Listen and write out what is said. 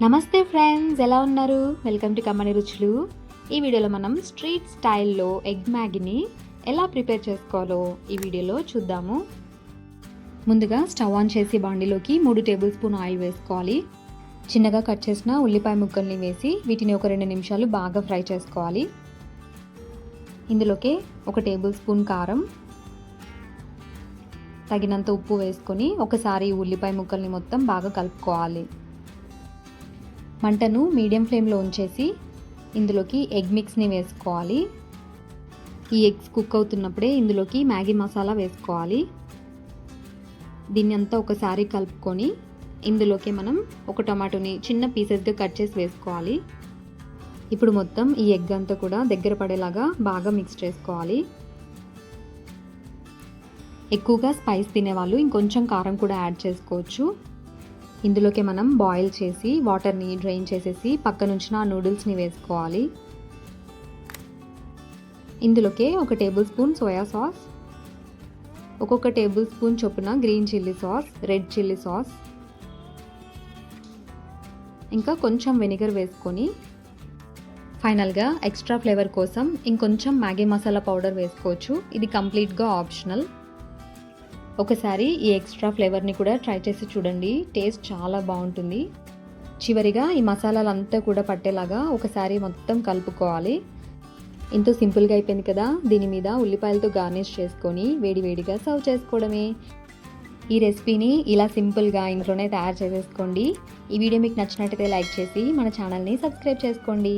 నమస్తే ఫ్రెండ్స్, ఎలా ఉన్నారు? వెల్కమ్ టు కమ్మని రుచులు. ఈ వీడియోలో మనం స్ట్రీట్ స్టైల్లో ఎగ్ మ్యాగీని ఎలా ప్రిపేర్ చేసుకోవాలో ఈ వీడియోలో చూద్దాము. ముందుగా స్టవ్ ఆన్ చేసి బాండిలోకి 3 టేబుల్ స్పూన్ ఆయిల్ వేసుకోవాలి. చిన్నగా కట్ చేసిన ఉల్లిపాయ ముక్కల్ని వేసి వీటిని ఒక 2 నిమిషాలు బాగా ఫ్రై చేసుకోవాలి. ఇందులోకి 1 టేబుల్ స్పూన్ కారం, తగినంత ఉప్పు వేసుకొని ఒకసారి ఉల్లిపాయ ముక్కల్ని మొత్తం బాగా కలుపుకోవాలి. మంటను మీడియం ఫ్లేమ్లో ఉంచేసి ఇందులోకి ఎగ్ మిక్స్ని వేసుకోవాలి. ఈ ఎగ్స్ కుక్ అవుతున్నప్పుడే ఇందులోకి మ్యాగీ మసాలా వేసుకోవాలి. దీన్ని అంతా ఒకసారి కలుపుకొని ఇందులోకి మనం ఒక టమాటోని చిన్న పీసెస్గా కట్ చేసి వేసుకోవాలి. ఇప్పుడు మొత్తం ఈ ఎగ్ అంతా కూడా దగ్గర పడేలాగా బాగా మిక్స్ చేసుకోవాలి. ఎక్కువగా స్పైస్ తినేవాళ్ళు ఇంకొంచెం కారం కూడా యాడ్ చేసుకోవచ్చు. ఇందులోకి మనం బాయిల్ చేసి వాటర్ని డ్రైన్ చేసేసి పక్కనుంచిన నూడిల్స్ని వేసుకోవాలి. ఇందులోకి 1 టేబుల్ స్పూన్ సోయా సాస్, ఒక్కొక్క టేబుల్ స్పూన్ చొప్పున green chilli sauce, red chilli sauce, ఇంకా కొంచెం వెనిగర్ వేసుకొని ఫైనల్గా ఎక్స్ట్రా ఫ్లేవర్ కోసం ఇంకొంచెం మ్యాగీ మసాలా పౌడర్ వేసుకోవచ్చు. ఇది కంప్లీట్గా ఆప్షనల్. ఒకసారి ఈ ఎక్స్ట్రా ఫ్లేవర్ని కూడా ట్రై చేసి చూడండి, టేస్ట్ చాలా బాగుంటుంది. చివరిగా ఈ మసాలాలంతా కూడా పట్టేలాగా ఒకసారి మొత్తం కలుపుకోవాలి. ఎంతో సింపుల్గా అయిపోయింది కదా. దీని మీద ఉల్లిపాయలతో గార్నిష్ చేసుకొని వేడివేడిగా సర్వ్ చేసుకోవడమే. ఈ రెసిపీని ఇలా సింపుల్గా ఇంట్లోనే తయారు చేసేసుకోండి. ఈ వీడియో మీకు నచ్చినట్టయితే లైక్ చేసి మన ఛానల్ని సబ్స్క్రైబ్ చేసుకోండి.